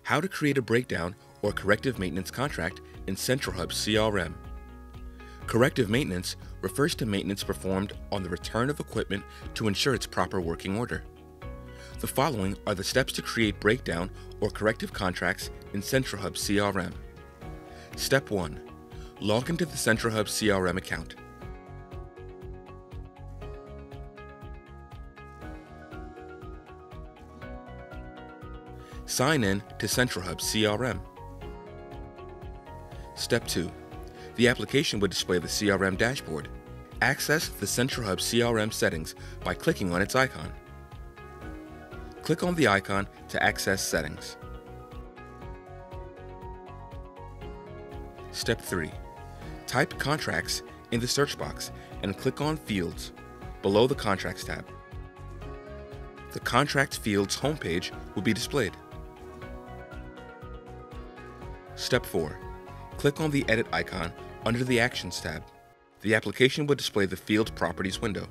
How to create a breakdown or corrective maintenance contract in CentraHub CRM. Corrective maintenance refers to maintenance performed on the return of equipment to ensure its proper working order. The following are the steps to create breakdown or corrective contracts in CentraHub CRM. Step 1. Log into the CentraHub CRM account. Sign in to CentraHub CRM. Step 2. The application would display the CRM dashboard. Access the CentraHub CRM settings by clicking on its icon. Click on the icon to access settings. Step 3. Type Contracts in the search box and click on Fields below the Contracts tab. The Contract Fields homepage will be displayed. Step 4. Click on the Edit icon under the Actions tab. The application will display the Field Properties window.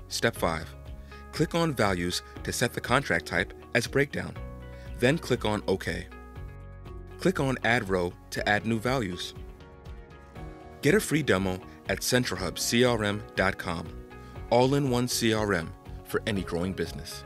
Step 5. Click on Values to set the contract type as Breakdown. Then click on OK. Click on Add Row to add new values. Get a free demo at CentraHubCRM.com. All-in-one CRM for any growing business.